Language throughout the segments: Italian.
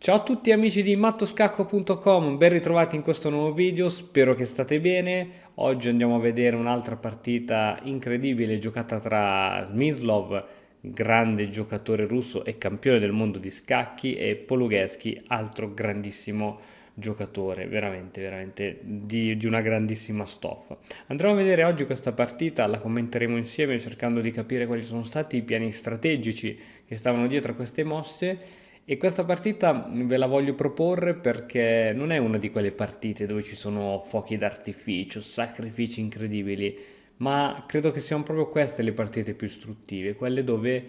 Ciao a tutti amici di mattoscacco.com, ben ritrovati in questo nuovo video, spero che state bene. Oggi andiamo a vedere un'altra partita incredibile giocata tra Smyslov, grande giocatore russo e campione del mondo di scacchi, e Polugheschi, altro grandissimo giocatore, veramente di una grandissima stoffa. Andremo a vedere oggi questa partita, la commenteremo insieme cercando di capire quali sono stati i piani strategici che stavano dietro a queste mosse. E questa partita ve la voglio proporre perché non è una di quelle partite dove ci sono fuochi d'artificio, sacrifici incredibili, ma credo che siano proprio queste le partite più istruttive, quelle dove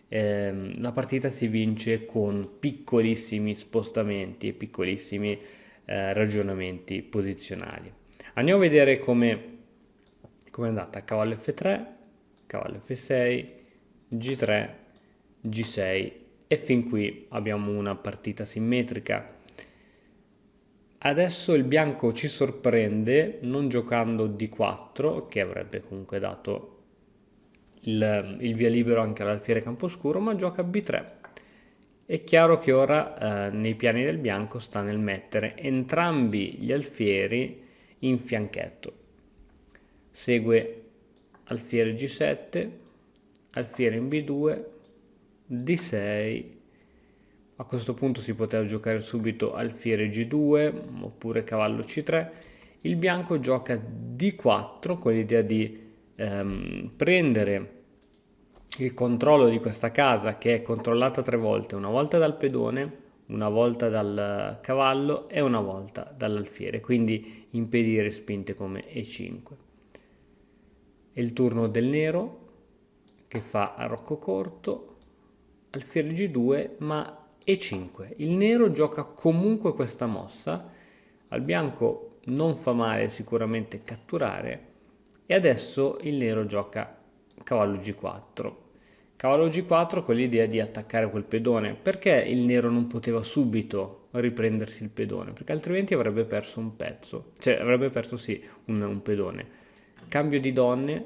la partita si vince con piccolissimi spostamenti e piccolissimi ragionamenti posizionali. Andiamo a vedere come è andata. Cavallo F3, cavallo F6, G3, G6 e fin qui abbiamo una partita simmetrica. Adesso il bianco ci sorprende non giocando D4, che avrebbe comunque dato il via libero anche all'alfiere camposcuro, ma gioca B3. È chiaro che ora nei piani del bianco sta nel mettere entrambi gli alfieri in fianchetto. Segue alfiere G7, alfiere in B2, D6. A questo punto si poteva giocare subito alfiere G2 oppure cavallo C3. Il bianco gioca D4 con l'idea di prendere il controllo di questa casa, che è controllata tre volte, una volta dal pedone, una volta dal cavallo e una volta dall'alfiere, quindi impedire spinte come E5. È il turno del nero che fa arrocco corto, alfiere G2 ma E5. Il nero gioca comunque questa mossa, al bianco non fa male sicuramente catturare e adesso il nero gioca cavallo G4. Cavallo G4 con l'idea di attaccare quel pedone. Perché il nero non poteva subito riprendersi il pedone? Perché altrimenti avrebbe perso un pezzo, cioè avrebbe perso sì un pedone. Cambio di donne,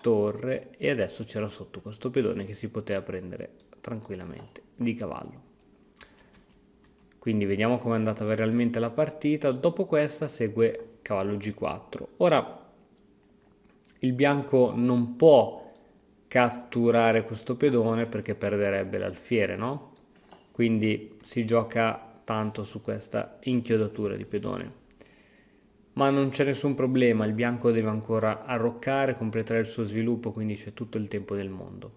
torre, e adesso c'era sotto questo pedone che si poteva prendere tranquillamente di cavallo. Quindi vediamo come è andata realmente la partita. Dopo questa segue cavallo G4. Ora il bianco non può catturare questo pedone perché perderebbe l'alfiere, no? Quindi si gioca tanto su questa inchiodatura di pedone. Ma non c'è nessun problema, il bianco deve ancora arroccare, completare il suo sviluppo, quindi c'è tutto il tempo del mondo.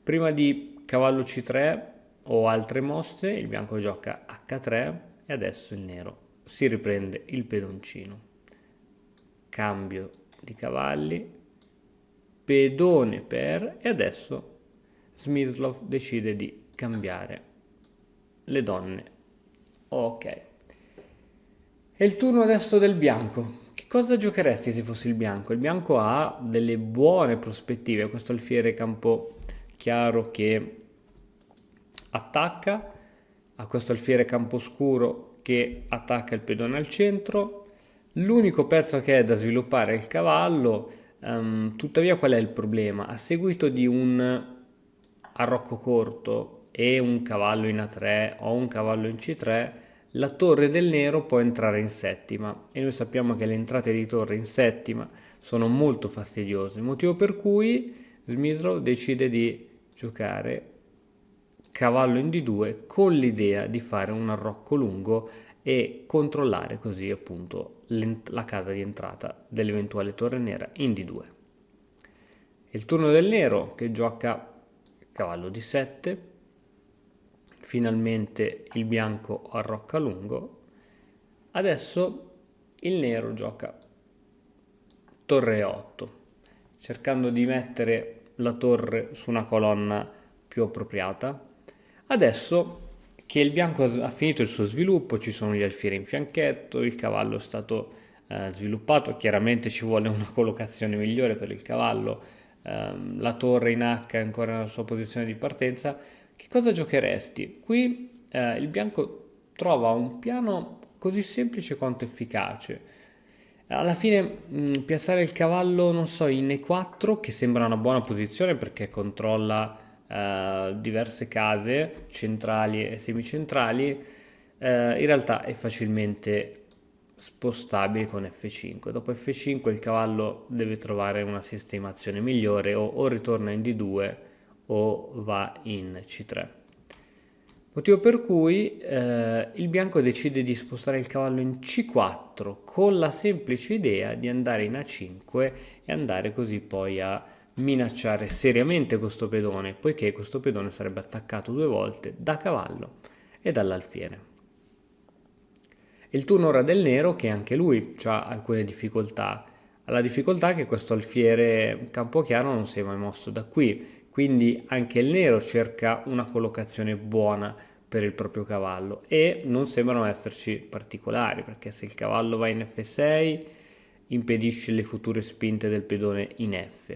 Prima di cavallo C3 o altre mosse, il bianco gioca H3 e adesso il nero si riprende il pedoncino. Cambio di cavalli, pedone per, e adesso Smyslov decide di cambiare le donne. Ok. È il turno adesso del bianco. Che cosa giocheresti se fossi il bianco? Il bianco ha delle buone prospettive. Questo alfiere campo chiaro che attacca, a questo alfiere campo scuro che attacca il pedone al centro. L'unico pezzo che è da sviluppare è il cavallo. Tuttavia qual è il problema? A seguito di un arrocco corto e un cavallo in A3 o un cavallo in C3, la torre del nero può entrare in settima e noi sappiamo che le entrate di torre in settima sono molto fastidiose, motivo per cui Smyslov decide di giocare cavallo in D2 con l'idea di fare un arrocco lungo e controllare così appunto la casa di entrata dell'eventuale torre nera in D2. È il turno del nero che gioca cavallo D7, finalmente il bianco arrocca lungo, adesso il nero gioca torre 8, cercando di mettere la torre su una colonna più appropriata. Adesso che il bianco ha finito il suo sviluppo, ci sono gli alfieri in fianchetto, il cavallo è stato sviluppato, chiaramente ci vuole una collocazione migliore per il cavallo, la torre in H è ancora nella sua posizione di partenza. Che cosa giocheresti? Qui il bianco trova un piano così semplice quanto efficace. Alla fine piazzare il cavallo, non so, in E4, che sembra una buona posizione perché controlla diverse case centrali e semicentrali, in realtà è facilmente spostabile con F5. Dopo F5 il cavallo deve trovare una sistemazione migliore, o ritorna in D2 o va in C3. Motivo per cui il bianco decide di spostare il cavallo in C4 con la semplice idea di andare in A5 e andare così poi a minacciare seriamente questo pedone, poiché questo pedone sarebbe attaccato 2 volte da cavallo e dall'alfiere. Il turno ora del nero, che anche lui ha alcune difficoltà. Ha la difficoltà che questo alfiere Campochiaro non si è mai mosso da qui, quindi anche il nero cerca una collocazione buona per il proprio cavallo e non sembrano esserci particolari, perché se il cavallo va in F6 impedisce le future spinte del pedone in F.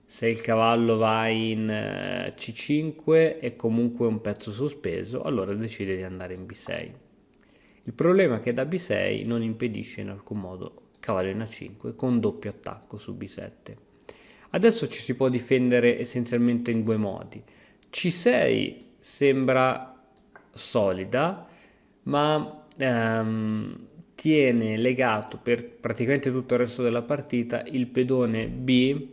Se il cavallo va in C5 è comunque un pezzo sospeso, allora decide di andare in B6. Il problema è che da B6 non impedisce in alcun modo cavallo in A5 con doppio attacco su B7. Adesso ci si può difendere essenzialmente in 2 modi. C6 sembra solida, ma tiene legato per praticamente tutto il resto della partita il pedone B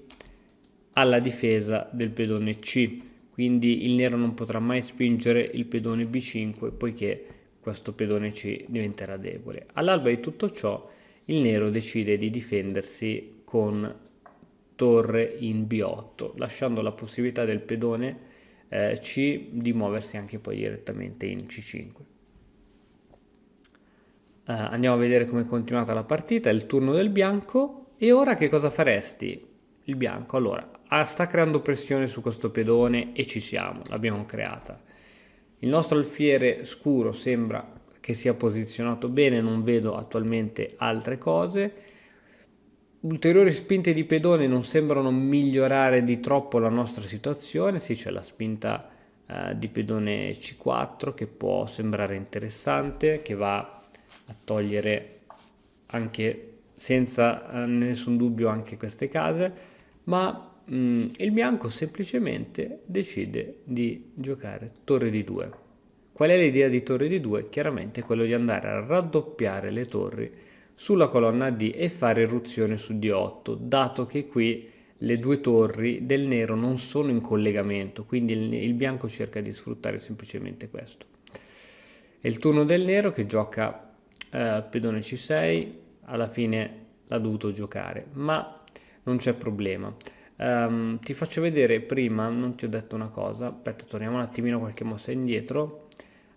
alla difesa del pedone C, quindi il nero non potrà mai spingere il pedone B5 poiché questo pedone C diventerà debole. All'alba di tutto ciò il nero decide di difendersi con torre in B8, lasciando la possibilità del pedone C di muoversi anche poi direttamente in C5. Andiamo a vedere come è continuata la partita, è il turno del bianco. E ora che cosa faresti? Il bianco allora sta creando pressione su questo pedone e ci siamo, l'abbiamo creata. Il nostro alfiere scuro sembra che sia posizionato bene, non vedo attualmente altre cose. Ulteriori spinte di pedone non sembrano migliorare di troppo la nostra situazione. Sì, c'è la spinta di pedone C4 che può sembrare interessante, che va a togliere anche senza nessun dubbio anche queste case, ma il bianco semplicemente decide di giocare torre di 2. Qual è l'idea di torre di 2? Chiaramente quello di andare a raddoppiare le torri sulla colonna D e fare irruzione su D8, dato che qui le 2 torri del nero non sono in collegamento, quindi il bianco cerca di sfruttare semplicemente questo. È il turno del nero che gioca pedone C6, alla fine l'ha dovuto giocare, ma non c'è problema. Ti faccio vedere prima, non ti ho detto una cosa, aspetta, torniamo un attimino qualche mossa indietro.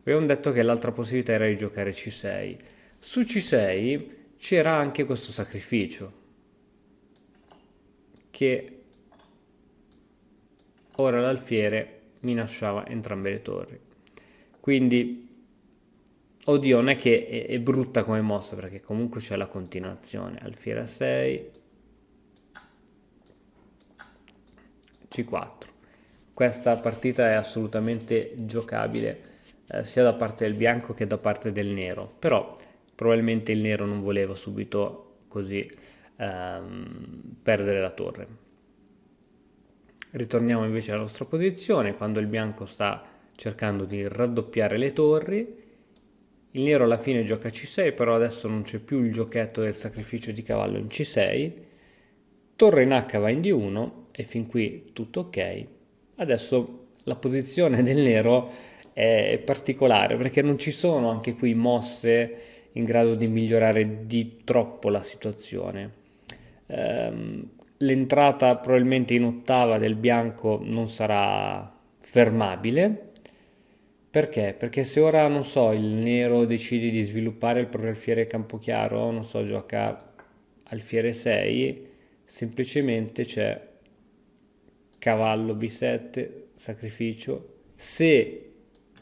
Abbiamo detto che l'altra possibilità era di giocare C6. Su C6 c'era anche questo sacrificio, che ora l'alfiere minacciava entrambe le torri. Quindi, oddio, non è che è brutta come mossa, perché comunque c'è la continuazione. Alfiere a 6, C4. Questa partita è assolutamente giocabile sia da parte del bianco che da parte del nero, però probabilmente il nero non voleva subito così perdere la torre. Ritorniamo invece alla nostra posizione, quando il bianco sta cercando di raddoppiare le torri. Il nero alla fine gioca C6, però adesso non c'è più il giochetto del sacrificio di cavallo in C6. Torre in H va in D1 e fin qui tutto ok. Adesso la posizione del nero è particolare perché non ci sono anche qui mosse in grado di migliorare di troppo la situazione. L'entrata probabilmente in ottava del bianco non sarà fermabile. Perché? Perché se ora, non so, il nero decide di sviluppare il proprio alfiere Campochiaro, non so, gioca alfiere 6, semplicemente c'è cavallo B7, sacrificio, se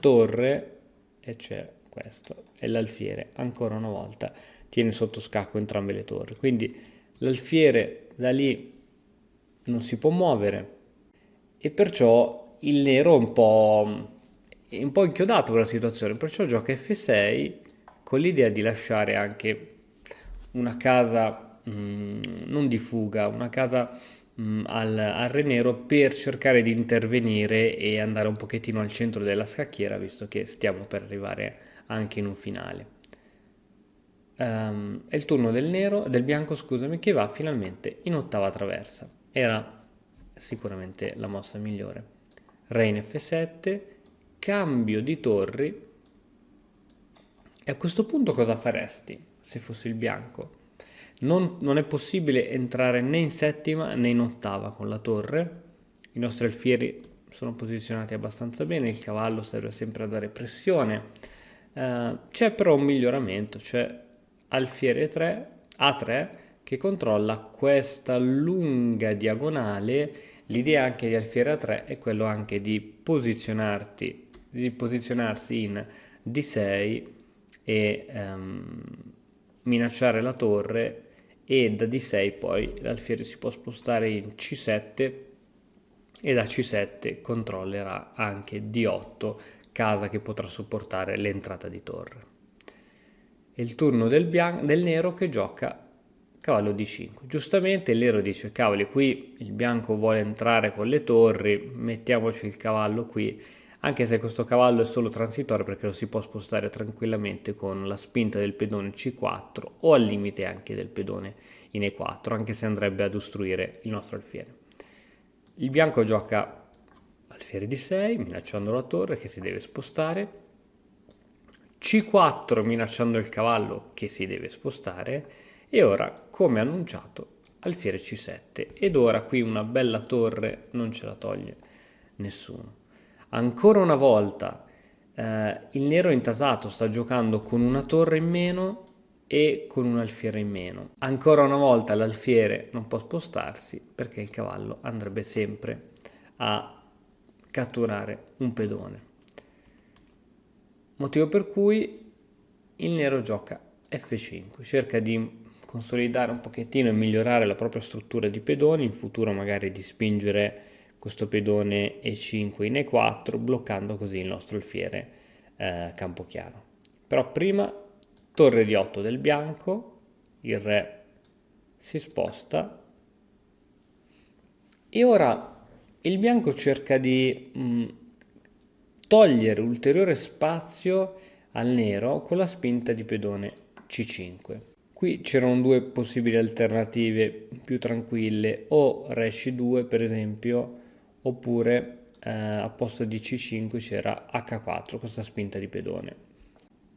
torre e c'è questo, e l'alfiere ancora una volta tiene sotto scacco entrambe le torri, quindi l'alfiere da lì non si può muovere e perciò il nero è un po' inchiodato con la situazione, perciò gioca F6 con l'idea di lasciare anche una casa non di fuga, una casa al re nero per cercare di intervenire e andare un pochettino al centro della scacchiera, visto che stiamo per arrivare anche in un finale. È il turno del bianco, scusami, che va finalmente in ottava traversa. Era sicuramente la mossa migliore. Re in F7, cambio di torri. E a questo punto cosa faresti se fossi il bianco? Non è possibile entrare né in settima né in ottava con la torre. I nostri alfieri sono posizionati abbastanza bene, il cavallo serve sempre a dare pressione. C'è però un miglioramento, c'è alfiere 3, A3 che controlla questa lunga diagonale. L'idea anche di alfiere A3 è quello anche di posizionarsi in D6 e minacciare la torre, e da D6 poi l'alfiere si può spostare in C7 e da C7 controllerà anche D8, casa che potrà supportare l'entrata di torre. È il turno del nero che gioca cavallo D5. Giustamente il nero dice: cavoli, qui il bianco vuole entrare con le torri, mettiamoci il cavallo qui, anche se questo cavallo è solo transitorio perché lo si può spostare tranquillamente con la spinta del pedone C4 o al limite anche del pedone in E4, anche se andrebbe ad ostruire il nostro alfiere. Il bianco gioca alfiere D6 minacciando la torre che si deve spostare, C4 minacciando il cavallo che si deve spostare, e ora, come annunciato, alfiere C7, ed ora qui una bella torre non ce la toglie nessuno. Ancora una volta il nero intasato sta giocando con una torre in meno e con un alfiere in meno. Ancora una volta l'alfiere non può spostarsi perché il cavallo andrebbe sempre a catturare un pedone. Motivo per cui il nero gioca F5, cerca di consolidare un pochettino e migliorare la propria struttura di pedoni, in futuro magari di spingere questo pedone E5 in E4, bloccando così il nostro alfiere campo chiaro. Però prima torre di 8 del bianco, il re si sposta e ora il bianco cerca di togliere ulteriore spazio al nero con la spinta di pedone C5. Qui c'erano due possibili alternative più tranquille, o re C2 per esempio, oppure a posto di C5 c'era H4, questa spinta di pedone.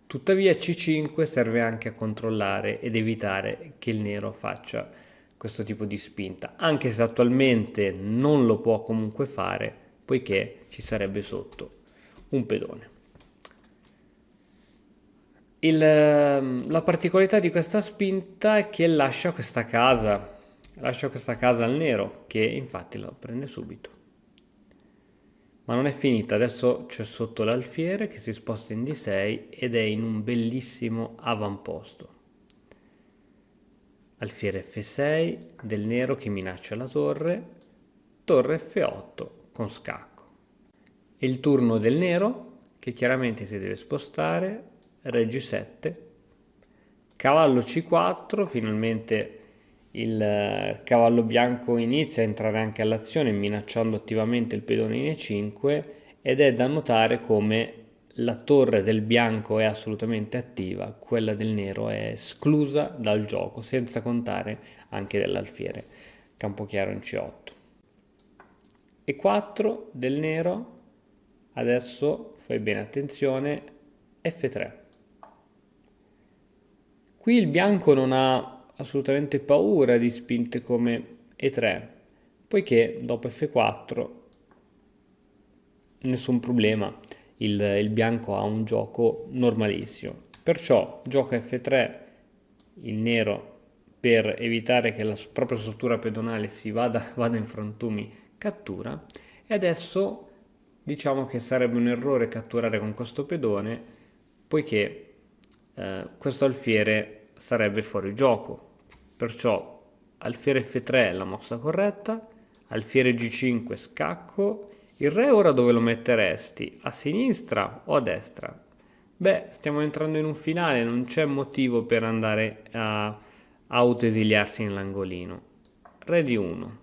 Tuttavia C5 serve anche a controllare ed evitare che il nero faccia questo tipo di spinta, anche se attualmente non lo può comunque fare, poiché ci sarebbe sotto un pedone. La particolarità di questa spinta è che lascia questa casa al nero, che infatti la prende subito. Ma non è finita, adesso c'è sotto l'alfiere che si sposta in D6 ed è in un bellissimo avamposto. Alfiere F6 del nero che minaccia la torre, torre F8 con scacco. È il turno del nero che chiaramente si deve spostare, re G7, cavallo C4, finalmente il cavallo bianco inizia a entrare anche all'azione minacciando attivamente il pedone in E5, ed è da notare come la torre del bianco è assolutamente attiva, quella del nero è esclusa dal gioco, senza contare anche dell'alfiere. Campo chiaro in C8. E4 del nero, adesso fai bene attenzione, F3. Qui il bianco non ha assolutamente paura di spinte come E3, poiché dopo F4 nessun problema, il bianco ha un gioco normalissimo. Perciò gioca F3 il nero per evitare che la propria struttura pedonale si vada in frantumi, cattura, e adesso diciamo che sarebbe un errore catturare con questo pedone, poiché questo alfiere sarebbe fuori gioco. Perciò alfiere F3 è la mossa corretta, alfiere G5 scacco. Il re ora dove lo metteresti? A sinistra o a destra? Beh, stiamo entrando in un finale, non c'è motivo per andare a autoesiliarsi nell'angolino. Re di 1.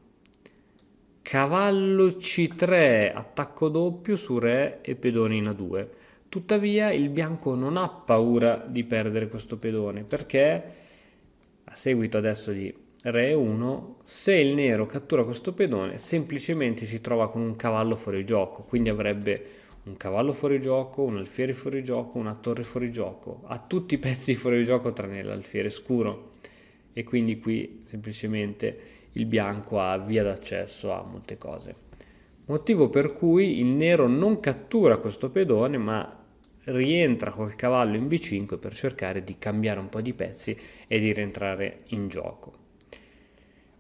cavallo C3, attacco doppio su re e pedone in A2. Tuttavia il bianco non ha paura di perdere questo pedone perché a seguito adesso di re 1, se il nero cattura questo pedone semplicemente si trova con un cavallo fuori gioco, quindi avrebbe un cavallo fuori gioco, un alfiere fuori gioco, una torre fuori gioco, ha tutti i pezzi fuori gioco tranne l'alfiere scuro e quindi qui semplicemente il bianco ha via d'accesso a molte cose. Motivo per cui il nero non cattura questo pedone ma rientra col cavallo in B5 per cercare di cambiare un po' di pezzi e di rientrare in gioco.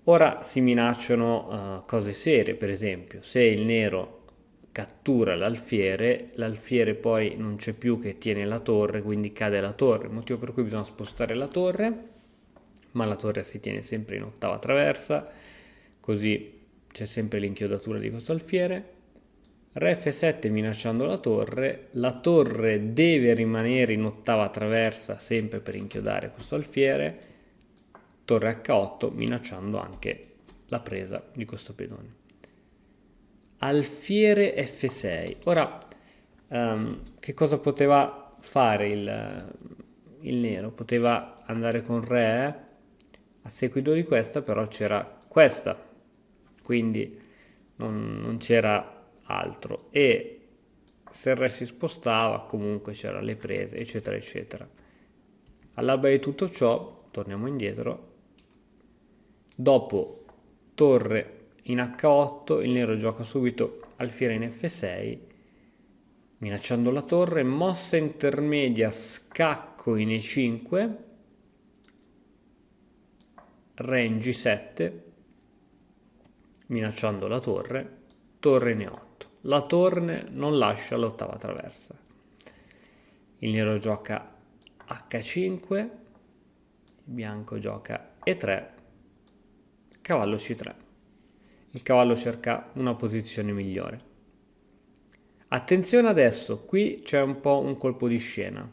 Ora si minacciano cose serie, per esempio se il nero cattura l'alfiere poi non c'è più che tiene la torre, quindi cade la torre, motivo per cui bisogna spostare la torre, ma la torre si tiene sempre in ottava traversa, così c'è sempre l'inchiodatura di questo alfiere. Re F7 minacciando la torre deve rimanere in ottava traversa sempre per inchiodare questo alfiere, torre H8 minacciando anche la presa di questo pedone. Alfiere F6. Ora, che cosa poteva fare il nero? Poteva andare con re, a seguito di questa però c'era questa, quindi non c'era altro e se il re si spostava comunque c'erano le prese eccetera eccetera. All'alba di tutto ciò torniamo indietro, dopo torre in H8 il nero gioca subito alfiere in F6 minacciando la torre, mossa intermedia scacco in E5, re in G7 minacciando la torre, torre in E8. La torre non lascia l'ottava traversa. Il nero gioca H5, il bianco gioca E3, cavallo C3. Il cavallo cerca una posizione migliore. Attenzione adesso, qui c'è un po' un colpo di scena.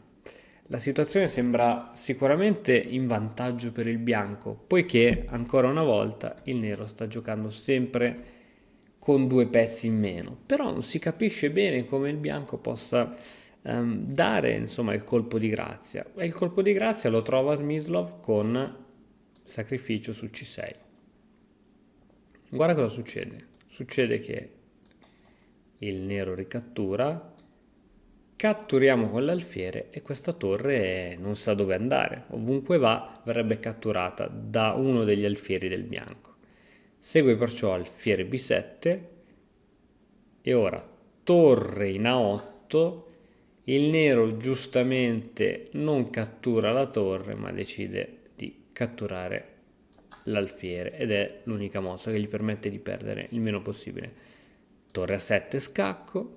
La situazione sembra sicuramente in vantaggio per il bianco, poiché ancora una volta il nero sta giocando sempre con due pezzi in meno, però non si capisce bene come il bianco possa dare insomma il colpo di grazia. E il colpo di grazia lo trova Smyslov con sacrificio su C6. Guarda cosa succede. Succede che il nero ricattura, catturiamo con l'alfiere e questa torre non sa dove andare. Ovunque va verrebbe catturata da uno degli alfieri del bianco. Segue perciò alfiere B7 e ora torre in A8. Il nero giustamente non cattura la torre ma decide di catturare l'alfiere ed è l'unica mossa che gli permette di perdere il meno possibile. Torre A7 scacco,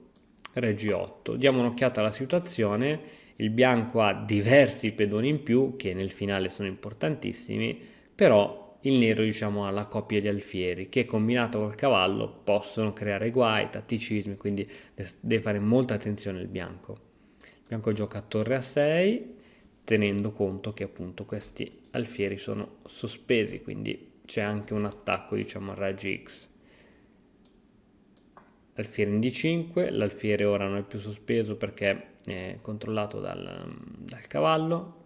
re G8. Diamo un'occhiata alla situazione. Il bianco ha diversi pedoni in più che nel finale sono importantissimi, però il nero diciamo ha la coppia di alfieri che combinato col cavallo possono creare guai, tatticismi, quindi deve fare molta attenzione il bianco. Il bianco gioca a torre A6 tenendo conto che appunto questi alfieri sono sospesi, quindi c'è anche un attacco diciamo a raggi X. Alfiere in D5, l'alfiere ora non è più sospeso perché è controllato dal cavallo.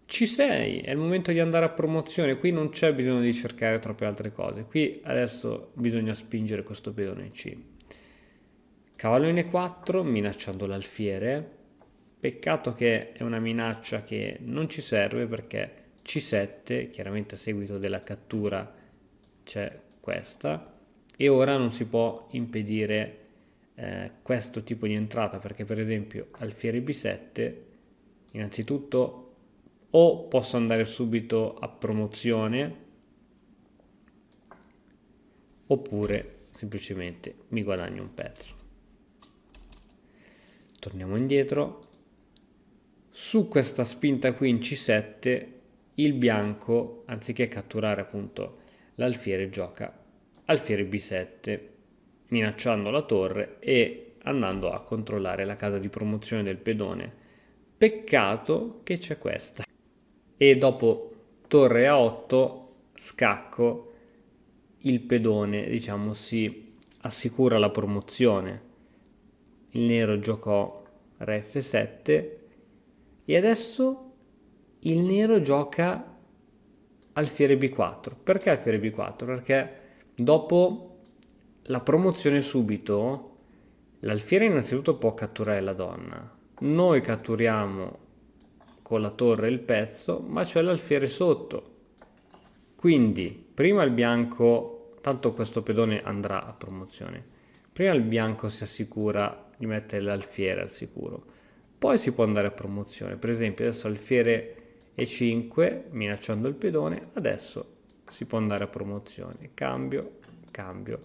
C6 è il momento di andare a promozione, qui non c'è bisogno di cercare troppe altre cose, qui adesso bisogna spingere questo pedone in C. Cavallo in E4 minacciando l'alfiere, peccato che è una minaccia che non ci serve perché C7, chiaramente a seguito della cattura c'è questa, e ora non si può impedire questo tipo di entrata perché per esempio alfiere B7 innanzitutto o posso andare subito a promozione oppure semplicemente mi guadagno un pezzo. Torniamo indietro. Su questa spinta qui in C7 il bianco anziché catturare appunto l'alfiere gioca alfiere B7 minacciando la torre e andando a controllare la casa di promozione del pedone. Peccato che c'è questa. E dopo torre A8 scacco il pedone diciamo si assicura la promozione, il nero giocò re F7 e adesso il nero gioca alfiere B4. Perché alfiere B4? Perché dopo la promozione subito l'alfiere innanzitutto può catturare la donna. Noi catturiamo con la torre il pezzo, ma c'è l'alfiere sotto. Quindi prima il bianco, tanto questo pedone andrà a promozione, prima il bianco si assicura di mettere l'alfiere al sicuro, poi si può andare a promozione. Per esempio adesso alfiere E5 minacciando il pedone, adesso si può andare a promozione, cambio, cambio,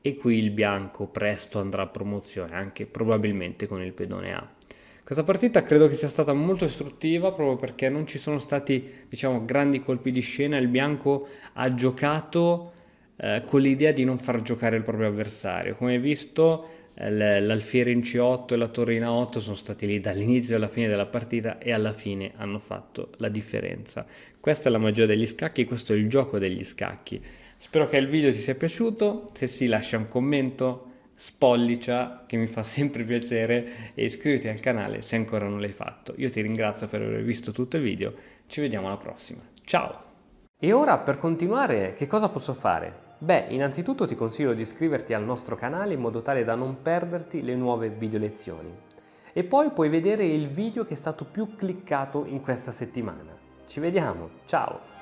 e qui il bianco presto andrà a promozione, anche probabilmente con il pedone A. Questa partita credo che sia stata molto istruttiva proprio perché non ci sono stati, diciamo, grandi colpi di scena. Il bianco ha giocato con l'idea di non far giocare il proprio avversario. Come hai visto, l'alfiere in C8 e la torre in A8 sono stati lì dall'inizio alla fine della partita e alla fine hanno fatto la differenza. Questa è la magia degli scacchi, questo è il gioco degli scacchi. Spero che il video ti sia piaciuto, se sì lascia un commento, spollicia che mi fa sempre piacere e iscriviti al canale se ancora non l'hai fatto. Io ti ringrazio per aver visto tutto il video, ci vediamo alla prossima. Ciao! E ora per continuare che cosa posso fare? Beh, innanzitutto ti consiglio di iscriverti al nostro canale in modo tale da non perderti le nuove video lezioni. E poi puoi vedere il video che è stato più cliccato in questa settimana. Ci vediamo, ciao!